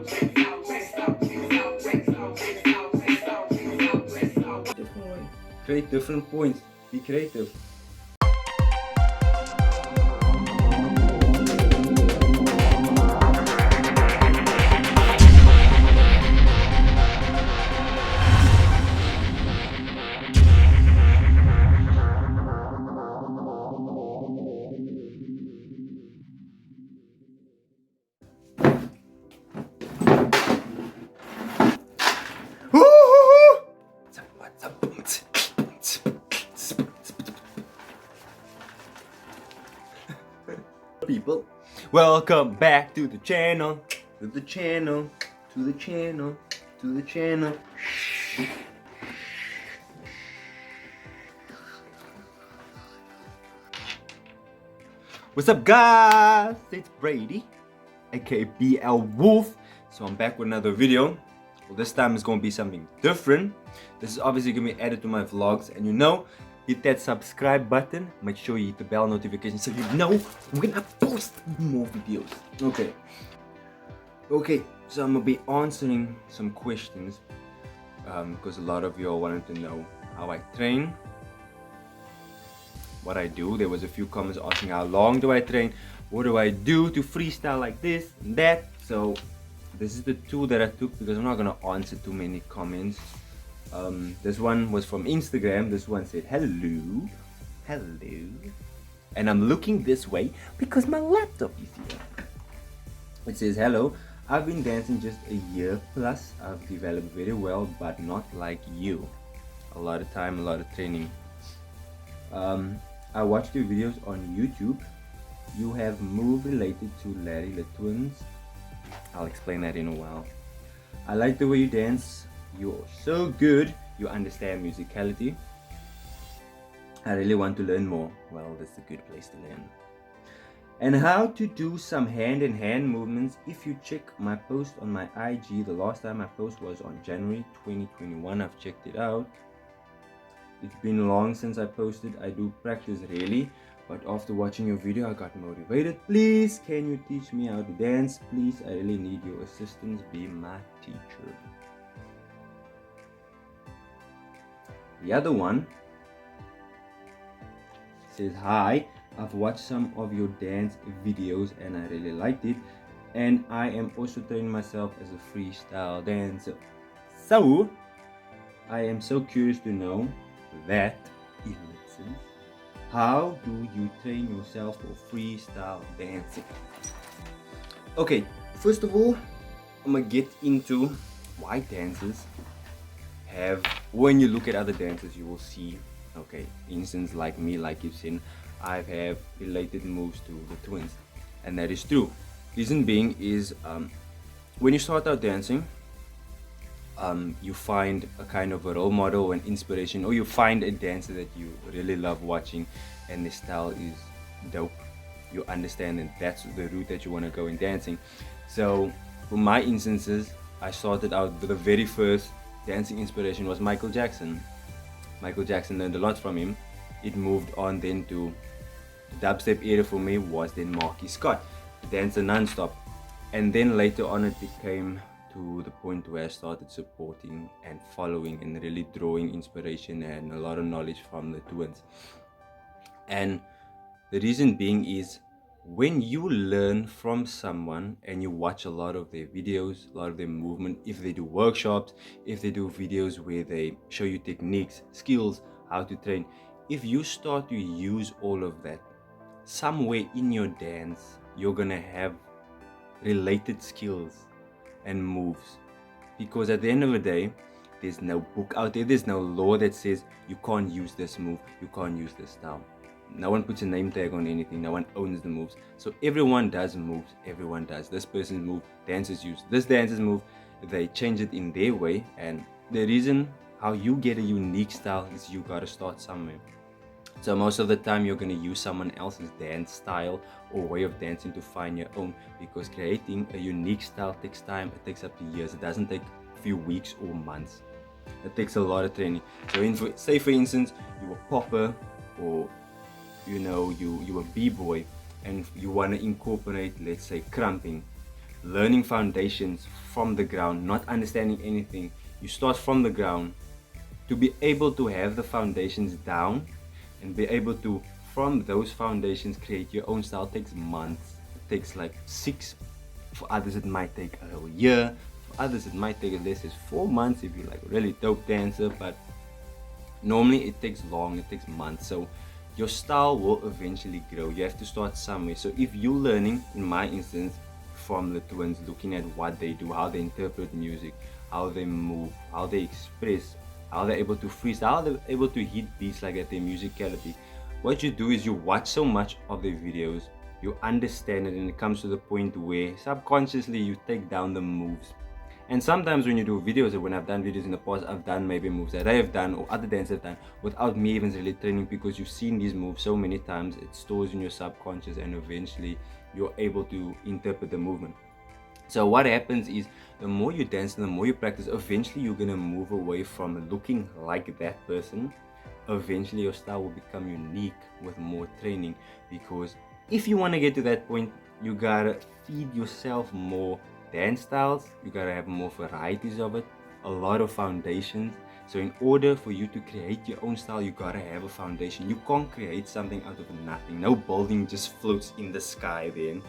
Different way. Create different points. Be creative. People, welcome back to the channel, to the channel, to the channel, to the channel. What's up, guys? It's Brady, aka B-ALWOLF. So I'm back with another video. Well, this time it's gonna be something different. This is obviously gonna be added to my vlogs, and you know, hit that subscribe button. Make sure you hit the bell notification so you know when I post more videos. Okay, so I'm gonna be answering some questions because a lot of you all wanted to know how I train, what I do. There was a few comments asking how long do I train, what do I do to freestyle like this and that. So this is the tool that I took because I'm not gonna answer too many comments. This one was from Instagram. This one said hello, and I'm looking this way because my laptop is here. It says hello, I've been dancing just a year plus. I've developed very well, but not like you. A lot of time, a lot of training. I watched your videos on YouTube. You have move related to Larry the Twins. I'll explain that in a while. I like the way you dance. You're so good. You understand musicality. I really want to learn more. Well, that's a good place to learn. And how to do some hand-in-hand movements. If you check my post on my IG, the last time I post was on January 2021. I've checked it out. It's been long since I posted. I do practice really, but after watching your video I got motivated. Please, can you teach me how to dance? Please, I really need your assistance. Be my teacher. The other one says, hi, I've watched some of your dance videos and I really liked it, and I am also training myself as a freestyle dancer. So I am so curious to know that, ellipses, how do you train yourself for freestyle dancing? Okay, first of all, I'm gonna get into why dancers have, when you look at other dancers, you will see, okay, instance like me, like you've seen, I have related moves to the twins, and that is true. Reason being is when you start out dancing, you find a kind of a role model and inspiration, or you find a dancer that you really love watching and the style is dope. You understand that that's the route that you want to go in dancing. So for my instances, I started out with the very first dancing inspiration was Michael Jackson. Michael Jackson, learned a lot from him. It moved on then to the dubstep era. For me was then Marky Scott, dancer non-stop, and then later on it became to the point where I started supporting and following and really drawing inspiration and a lot of knowledge from the twins. And the reason being is, when you learn from someone and you watch a lot of their videos, a lot of their movement, if they do workshops, if they do videos where they show you techniques, skills, how to train, if you start to use all of that, somewhere in your dance, you're gonna have related skills and moves. Because at the end of the day, there's no book out there, there's no law that says you can't use this move, you can't use this style. No one puts a name tag on anything, no one owns the moves. So everyone does moves, everyone does. This person's move, dancers use this dancer's move, they change it in their way, and the reason how you get a unique style is you gotta start somewhere. So most of the time you're gonna use someone else's dance style or way of dancing to find your own, because creating a unique style takes time, it takes up to years, it doesn't take a few weeks or months. It takes a lot of training. So say for instance, you a popper, or you know, you a b-boy, and you want to incorporate, let's say, cramping. learning foundations from the ground, not understanding anything. You start from the ground. To be able to have the foundations down and be able to, from those foundations, create your own style takes months. It takes like 6. For others, it might take a whole year. For others, it might take as less as 4 months if you're like a really dope dancer. But normally, it takes long. It takes months. So your style will eventually grow. You have to start somewhere. So if you're learning, in my instance, from the twins, looking at what they do, how they interpret music, how they move, how they express, how they're able to freestyle, how they're able to hit beats like that, their musicality. What you do is you watch so much of their videos, you understand it, and it comes to the point where subconsciously you take down the moves. And sometimes when you do videos, or when I've done videos in the past, I've done maybe moves that I have done or other dancers have done without me even really training, because you've seen these moves so many times, it stores in your subconscious, and eventually you're able to interpret the movement. So what happens is, the more you dance and the more you practice, eventually you're gonna move away from looking like that person. Eventually your style will become unique with more training, because if you want to get to that point, you gotta feed yourself more dance styles, you gotta have more varieties of it, a lot of foundations. So in order for you to create your own style, you gotta have a foundation. You can't create something out of nothing. No building just floats in the sky then.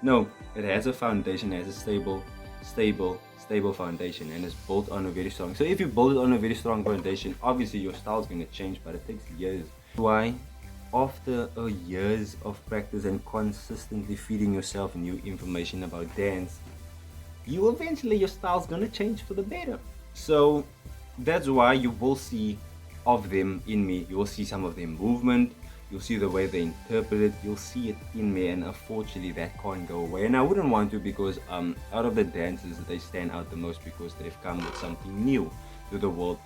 No, it has a foundation, it has a stable foundation, and it's built on a very strong. So if you build it on a very strong foundation, obviously your style is going to change, but it takes years. Why? After years of practice and consistently feeding yourself new information about dance, you eventually, your style's going to change for the better. So that's why you will see of them in me. You will see some of their movement, you'll see the way they interpret it, you'll see it in me, and unfortunately that can't go away. And I wouldn't want to, because out of the dancers, they stand out the most because they've come with something new to the world.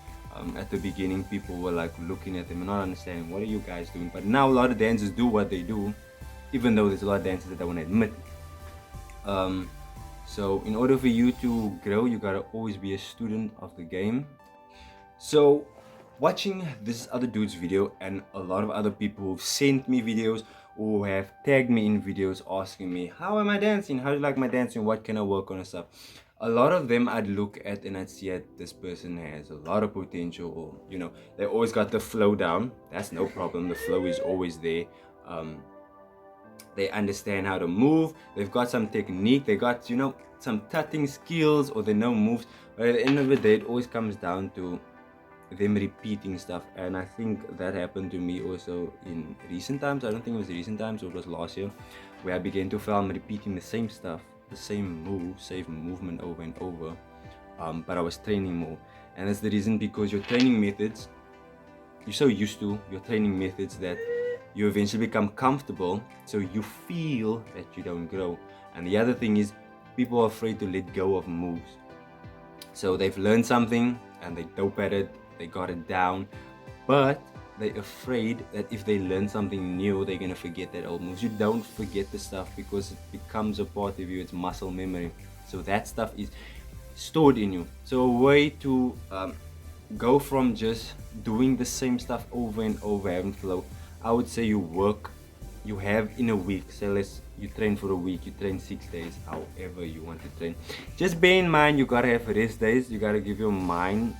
At the beginning, people were like looking at them and not understanding, what are you guys doing? But now a lot of dancers do what they do, even though there's a lot of dancers that don't want to admit it. So in order for you to grow, you gotta always be a student of the game. So watching this other dude's video, and a lot of other people who've sent me videos or have tagged me in videos asking me, how am I dancing? How do you like my dancing? What can I work on and stuff? A lot of them I'd look at and I'd see that this person has a lot of potential, or you know, they always got the flow down. That's no problem. The flow is always there. They understand how to move. They've got some technique. They got, you know, some tutting skills, or they know moves. But at the end of the day, it always comes down to them repeating stuff. And I think that happened to me also in recent times. I don't think it was recent times, or it was last year, where I began to feel I'm repeating the same stuff, the same move, same movement over and over, but I was training more. And that's the reason, because your training methods, you're so used to your training methods that you eventually become comfortable, so you feel that you don't grow. And the other thing is, people are afraid to let go of moves. So they've learned something and they dope at it, they got it down, but they're afraid that if they learn something new, they're gonna forget that old moves. You don't forget the stuff, because it becomes a part of you. It's muscle memory. So that stuff is stored in you. So a way to go from just doing the same stuff over and over, having flow, I would say you have in a week, say you train for a week, you train 6 days, however you want to train. Just bear in mind, you gotta have rest days. You gotta give your mind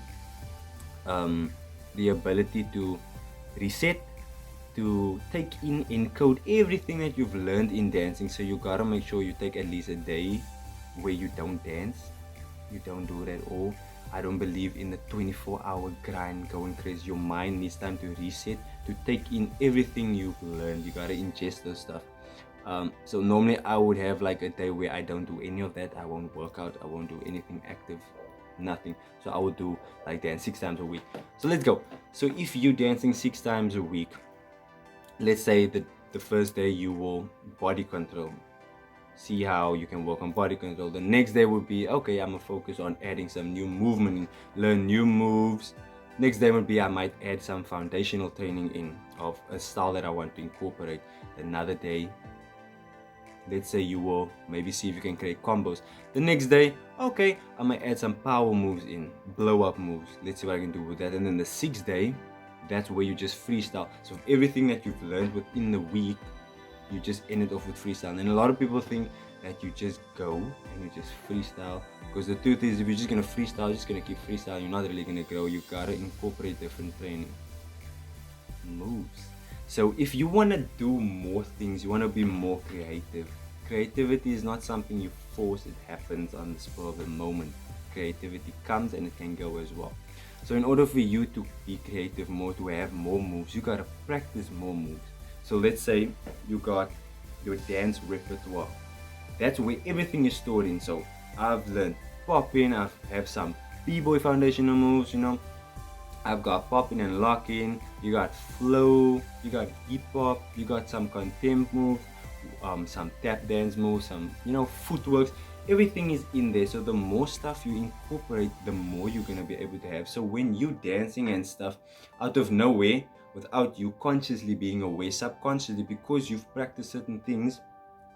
the ability to reset, to take in, encode everything that you've learned in dancing. So you gotta make sure you take at least a day where you don't dance, you don't do it at all. I don't believe in the 24-hour grind going crazy. Your mind needs time to reset, to take in everything you've learned. You gotta ingest those stuff. So normally I would have like a day where I don't do any of that. I won't work out, I won't do anything active, nothing. So I would do like dance 6 times a week. So let's go. So if you're dancing 6 times a week, let's say that the first day you will body control, see how you can work on body control. The next day would be, okay, I'm gonna focus on adding some new movement, learn new moves. Next day would be, I might add some foundational training in of a style that I want to incorporate. Another day, let's say you will maybe see if you can create combos. The next day, okay, I might add some power moves in, blow up moves. Let's see what I can do with that. And then the 6th day, that's where you just freestyle. So everything that you've learned within the week, you just end it off with freestyle. And a lot of people think that you just go and you just freestyle. Because the truth is, if you're just gonna freestyle, you're just gonna keep freestyling, you're not really gonna grow. You gotta incorporate different training moves. So if you wanna do more things, you wanna be more creative. Creativity is not something you force, it happens on the spur of the moment. Creativity comes and it can go as well. So in order for you to be creative more, to have more moves, you gotta practice more moves. So let's say you got your dance repertoire. That's where everything is stored in. So I've learned popping, I have some b-boy foundational moves, you know. I've got popping and locking, you got flow, you got hip hop, you got some contempt moves, some tap dance moves, some, you know, footworks. Everything is in there. So the more stuff you incorporate, the more you're gonna be able to have. So when you dancing and stuff, out of nowhere, without you consciously being aware, subconsciously, because you've practiced certain things,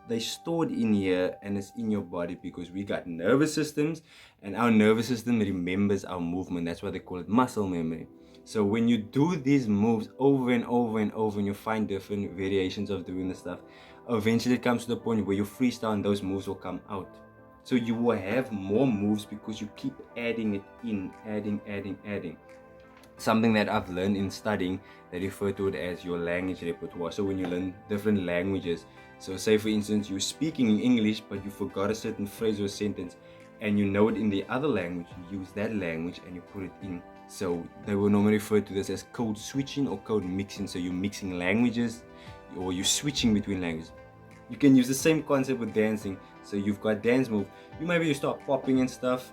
they stored in here and it's in your body, because we got nervous systems and our nervous system remembers our movement. That's why they call it muscle memory. So when you do these moves over and over and over, and you find different variations of doing the stuff, eventually it comes to the point where you freestyle and those moves will come out. So you will have more moves because you keep adding it in, adding. Something that I've learned in studying, they refer to it as your language repertoire. So when you learn different languages, so say for instance you're speaking in English but you forgot a certain phrase or sentence and you know it in the other language, you use that language and you put it in. So they will normally refer to this as code switching or code mixing. So you're mixing languages or you're switching between languages. You can use the same concept with dancing. So you've got dance move, you start popping and stuff,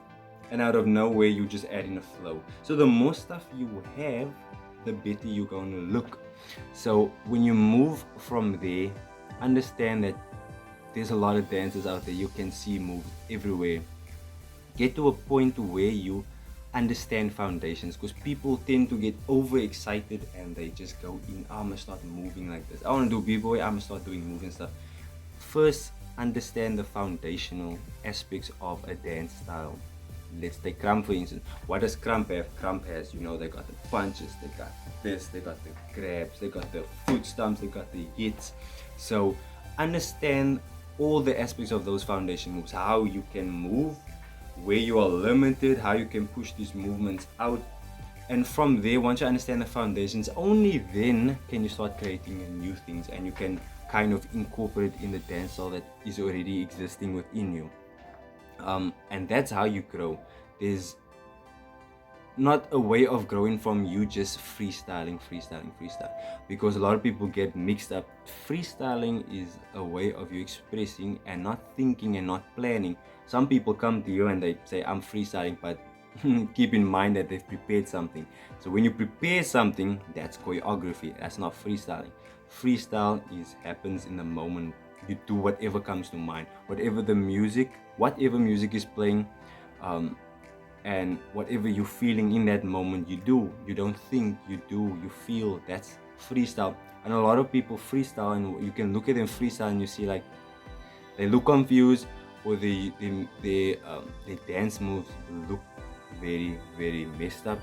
and out of nowhere you just add in a flow. So the more stuff you have, the better you're going to look. So when you move from there, understand that there's a lot of dancers out there. You can see moves everywhere. Get to a point where you understand foundations, because people tend to get overexcited and they just go in, I'm gonna start moving like this, I want to do b-boy, I'm gonna start doing moving stuff. First, understand the foundational aspects of a dance style. Let's take Krump for instance. What does Krump have? Krump has, you know, they got the punches, they got this, they got the grabs, they got the foot stomps, they got the hits. So understand all the aspects of those foundation moves, how you can move, where you are limited, how you can push these movements out. And from there, once you understand the foundations, only then can you start creating new things, and you can kind of incorporate in the dance style that is already existing within you. And that's how you grow. There's not a way of growing from you just freestyling, because a lot of people get mixed up. Freestyling is a way of you expressing and not thinking and not planning. Some people come to you and they say, I'm freestyling, but keep in mind that they've prepared something. So when you prepare something, that's choreography, that's not freestyling. Freestyle happens in the moment. You do whatever comes to mind, whatever music is playing, and whatever you're feeling in that moment, you do. You don't think, you do, you feel. That's freestyle. And a lot of people freestyle, and you can look at them freestyle and you see like they look confused, or their dance moves look very, very messed up.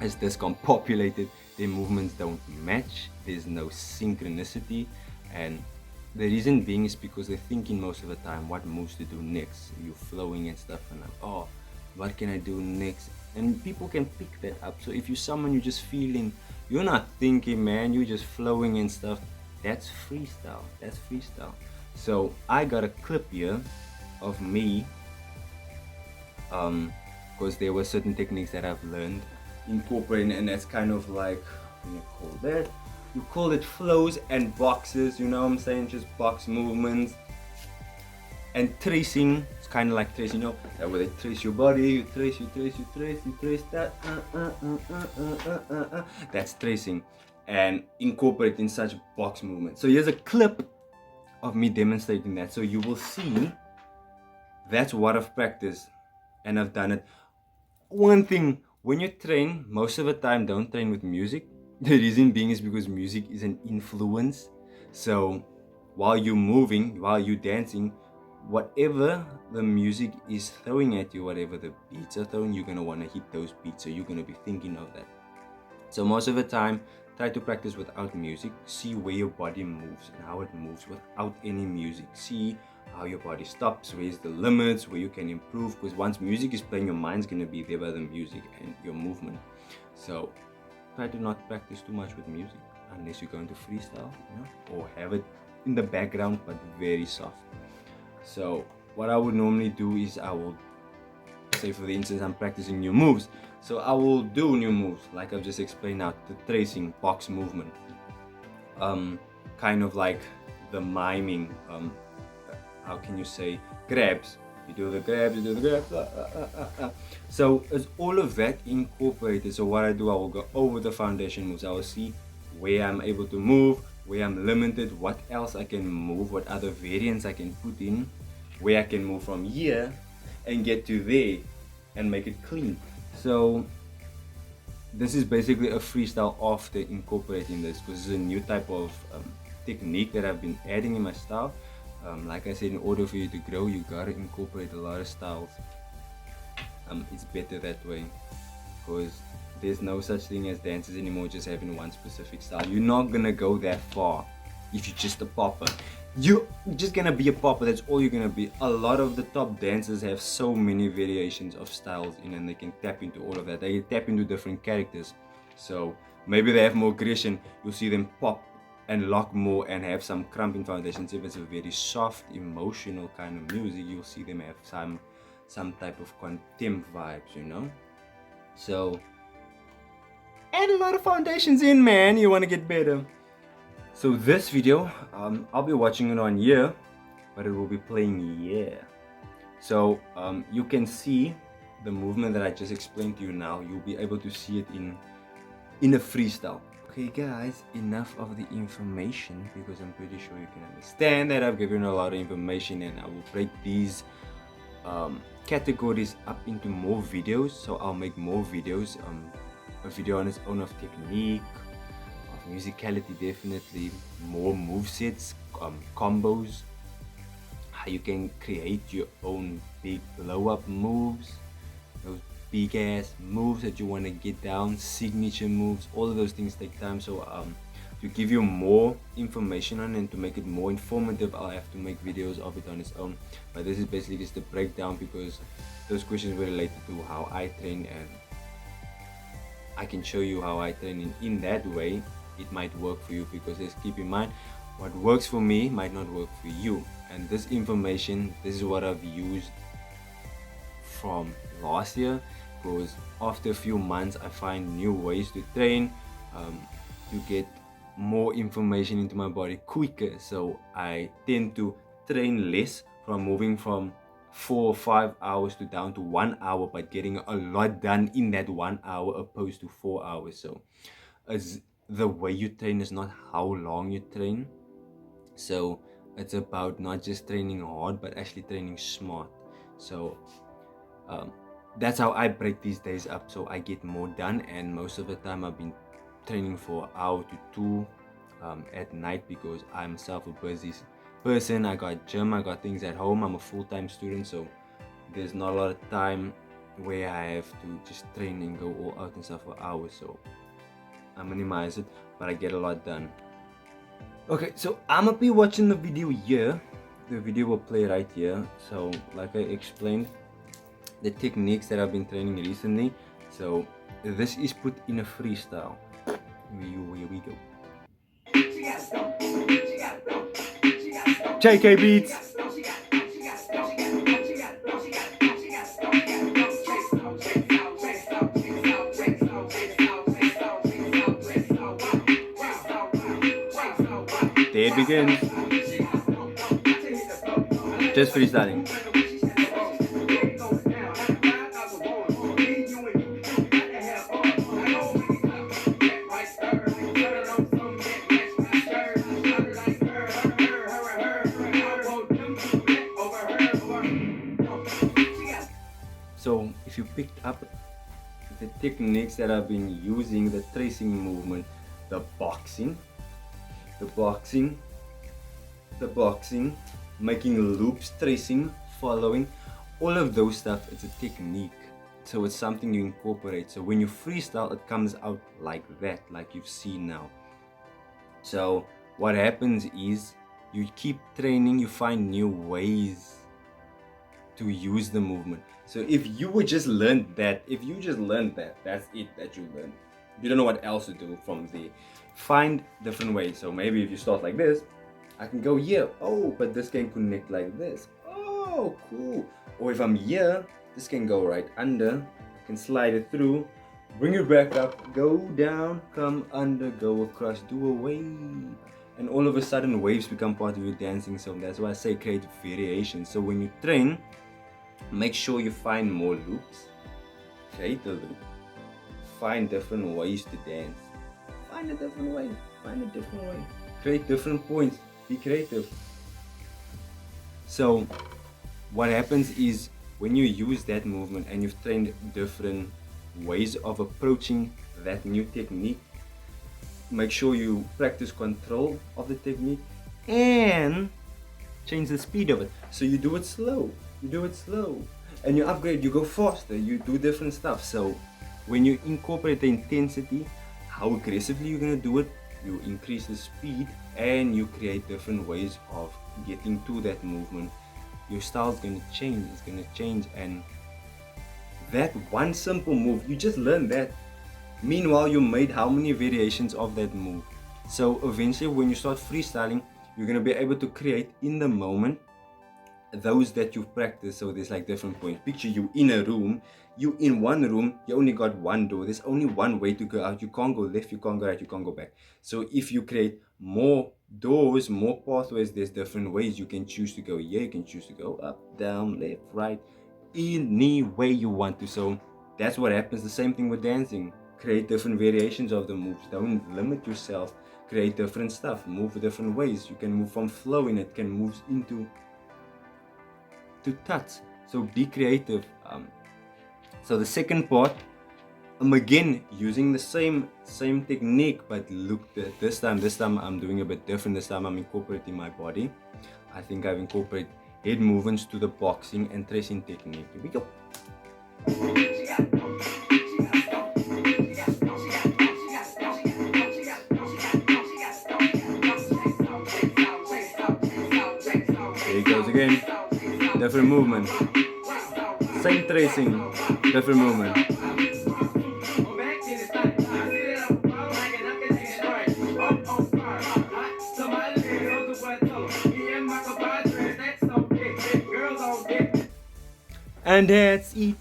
It's discombobulated. Their movements don't match. There's no synchronicity, and the reason being is because they're thinking most of the time what moves to do next. You're flowing and stuff, and like, oh, what can I do next? And people can pick that up. So if you're someone you're just feeling, you're not thinking, man, you're just flowing and stuff, that's freestyle. So I got a clip here of me, because there were certain techniques that I've learned incorporating, and that's kind of like, what do you call that? You call it flows and boxes, you know what I'm saying? Just box movements. And tracing, it's kind of like tracing, you know, that way they trace your body, you trace that, that's tracing, and incorporate in such box movements. So here's a clip of me demonstrating that, so you will see that's what I've practiced, and I've done it. One thing, when you train, most of the time don't train with music. The reason being is because music is an influence. So while you're moving, while you're dancing, whatever the music is throwing at you, whatever the beats are throwing, you're going to want to hit those beats. So you're going to be thinking of that. So most of the time, try to practice without music. See where your body moves and how it moves without any music. See how your body stops, where's the limits, where you can improve, because once music is playing, your mind's going to be there by the music and your movement. So try to not practice too much with music unless you're going to freestyle, or have it in the background but very soft. So what I would normally do is, I will say, for instance, I'm practicing new moves, so I will do new moves like I've just explained now, the tracing, box movement, kind of like the miming, how can you say, grabs. You do the grabs, you do the grabs. So it's all of that incorporated. So what I do, I will go over the foundation moves. I will see where I'm able to move, where I'm limited, what else I can move, what other variants I can put in, where I can move from here and get to there and make it clean. So this is basically a freestyle after incorporating this, because it's a new type of technique that I've been adding in my style. Like I said, in order for you to grow, you gotta incorporate a lot of styles. It's better that way, because there's no such thing as dances anymore just having one specific style. You're not gonna go that far if you're just a popper. You're just gonna be a popper, that's all you're gonna be. A lot of the top dancers have so many variations of styles in, and they can tap into all of that. They tap into different characters. So maybe they have more aggression, you'll see them pop and lock more and have some crumping foundations. If it's a very soft, emotional kind of music, you'll see them have some type of contempt vibes, So add a lot of foundations in, man. You want to get better. So this video, I'll be watching it on here, but it will be playing here. So you can see the movement that I just explained to you now. You'll be able to see it in a freestyle. Okay guys, enough of the information, because I'm pretty sure you can understand that I've given a lot of information, and I will break these categories up into more videos. So I'll make more videos, a video on its own of technique, of musicality, definitely more movesets, combos, how you can create your own big blow up moves, those big ass moves that you want to get down, signature moves. All of those things take time. So to give you more information on it and to make it more informative, I'll have to make videos of it on its own. But this is basically just a breakdown, because those questions were related to how I train, and I can show you how I train, and in that way it might work for you, because let's keep in mind, what works for me might not work for you. And this information, this is what I've used from last year, because after a few months I find new ways to train, to get more information into my body quicker. So I tend to train less, from moving from 4 or 5 hours to down to 1 hour, but getting a lot done in that 1 hour opposed to 4 hours. So as the way you train is not how long you train. So it's about not just training hard, but actually training smart. So that's how I break these days up, so I get more done. And most of the time I've been training for an hour to 2 at night, because I'm myself a busy person. I got gym, I got things at home, I'm a full-time student, so there's not a lot of time where I have to just train and go all out and stuff for hours. So I minimize it, but I get a lot done. Okay, so I'm gonna be watching the video here. The video will play right here. So like I explained, the techniques that I've been training recently. So this is put in a freestyle. Here we go. JK Beats. There it begins. Just freestyling. So if you picked up the techniques that I've been using, the tracing movement, the boxing, making loops, tracing, following, all of those stuff, it's a technique. So it's something you incorporate. So when you freestyle, it comes out like that, like you've seen now. So what happens is, You keep training, you find new ways to use the movement. So if you would just learn that, that's it that you learn. You don't know what else to do from there. Find different ways. So maybe if you start like this, I can go here. Oh, but this can connect like this. Oh, cool. Or if I'm here, this can go right under. I can slide it through, bring it back up, go down, come under, go across, do a wave. And all of a sudden, waves become part of your dancing. So that's why I say create variations. So when you train, make sure you find more loops. Create a loop. Find different ways to dance. Find a different way. Create different points. Be creative. So what happens is when you use that movement and you've trained different ways of approaching that new technique, make sure you practice control of the technique and change the speed of it. So you do it slow. And you upgrade, you go faster, you do different stuff. So when you incorporate the intensity, how aggressively you're gonna do it, you increase the speed and you create different ways of getting to that movement. Your style is gonna change, and that one simple move, you just learn that. Meanwhile, you made how many variations of that move. So eventually when you start freestyling, you're gonna be able to create in the moment those that you've practiced. So there's like different points. Picture you in a room, you in one room, you only got one door, there's only one way to go out. You can't go left, you can't go right, you can't go back. So if you create more doors, more pathways, there's different ways. You can choose to go here, you can choose to go up, down, left, right, any way you want to. So that's what happens. The same thing with dancing. Create different variations of the moves. Don't limit yourself. Create different stuff. Move different ways. You can move from flow in it, can move into to touch. So be creative. So the second part, I'm again using the same technique, but look, this time I'm doing a bit different. This time I'm incorporating my body. I think I've incorporated head movements to the boxing and tracing technique. Here we go. There it goes again. Different movement. Same tracing, different movement. And that's it.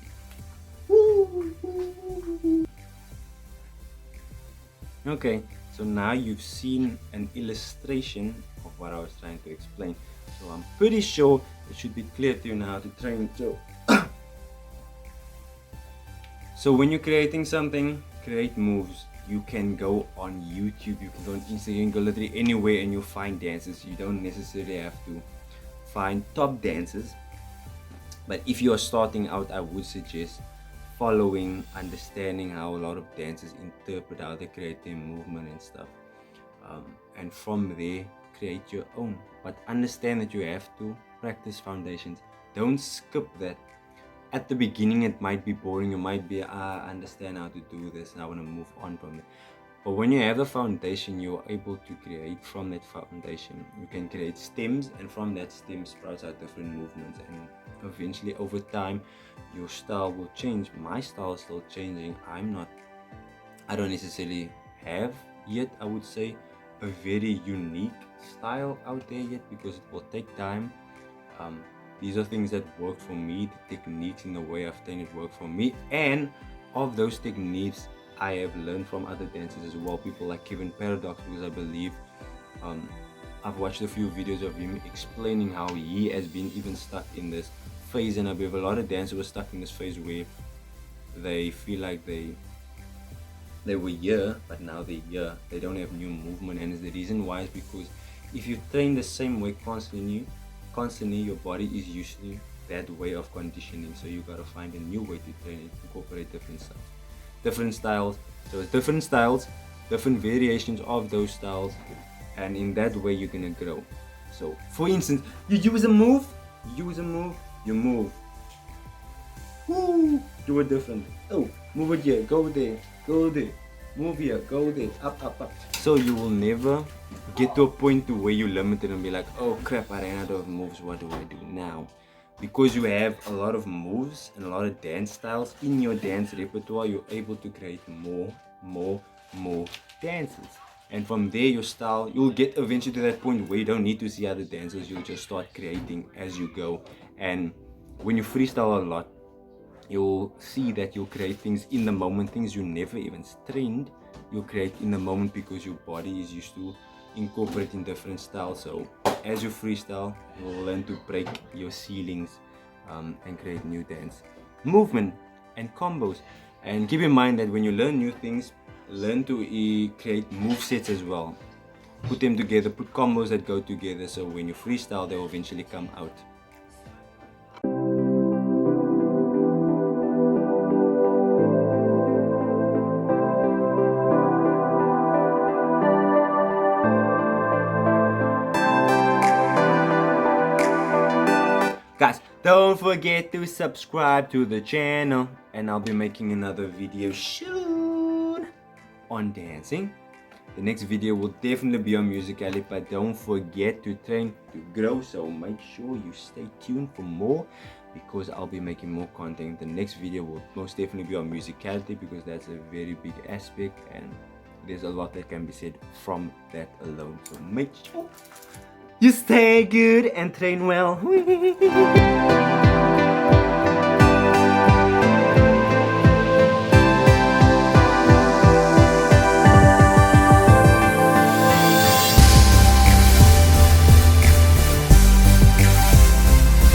Okay, so now you've seen an illustration of what I was trying to explain. So I'm pretty sure it should be clear to you now how to train. So when you're creating something, create moves. You can go on YouTube, you can go on Instagram, you can go literally anywhere and you'll find dances. You don't necessarily have to find top dances. But if you are starting out, I would suggest following, understanding how a lot of dancers interpret, how they create their movement and stuff. And from there, create your own. But understand that you have to practice foundations. Don't skip that. At the beginning, it might be boring. You might be, I understand how to do this and I want to move on from it. But when you have the foundation, you're able to create from that foundation. You can create stems, and from that stem sprouts out different movements. And eventually, over time, your style will change. My style is still changing. I don't necessarily have yet, I would say, a very unique style out there yet, because it will take time. These are things that work for me. The techniques and the way I've trained it work for me, and of those techniques I have learned from other dancers as well. People like Kevin Paradox, because I believe I've watched a few videos of him explaining how he has been even stuck in this phase, and I believe a lot of dancers were stuck in this phase where they feel like they were here, but now they're here. They don't have new movement, and the reason why is because if you train the same way constantly, your body is usually that way of conditioning. So you gotta find a new way to train it, incorporate different stuff, different styles. So it's different styles, different variations of those styles, and in that way you're gonna grow. So for instance, you use a move, you move. Woo! Do it different. Oh, move it here, go there, move here, go there, up. So you will never get to a point to where you're limited and be like, oh crap, I ran out of moves, what do I do now? Because you have a lot of moves and a lot of dance styles in your dance repertoire, you're able to create more dances. And from there, your style, you'll get eventually to that point where you don't need to see other dancers, you'll just start creating as you go. And when you freestyle a lot, you'll see that you'll create things in the moment, things you never even trained, you'll create in the moment because your body is used to incorporating different styles. So as you freestyle, you'll learn to break your ceilings and create new dance movement and combos. And keep in mind that when you learn new things, learn to create move sets as well. Put them together, put combos that go together, so when you freestyle, they'll eventually come out. Guys, don't forget to subscribe to the channel, and I'll be making another video soon on dancing. The next video will definitely be on musicality, but don't forget to train to grow, so make sure you stay tuned for more, because I'll be making more content. The next video will most definitely be on musicality, because that's a very big aspect and there's a lot that can be said from that alone. So make sure you stay good and train well.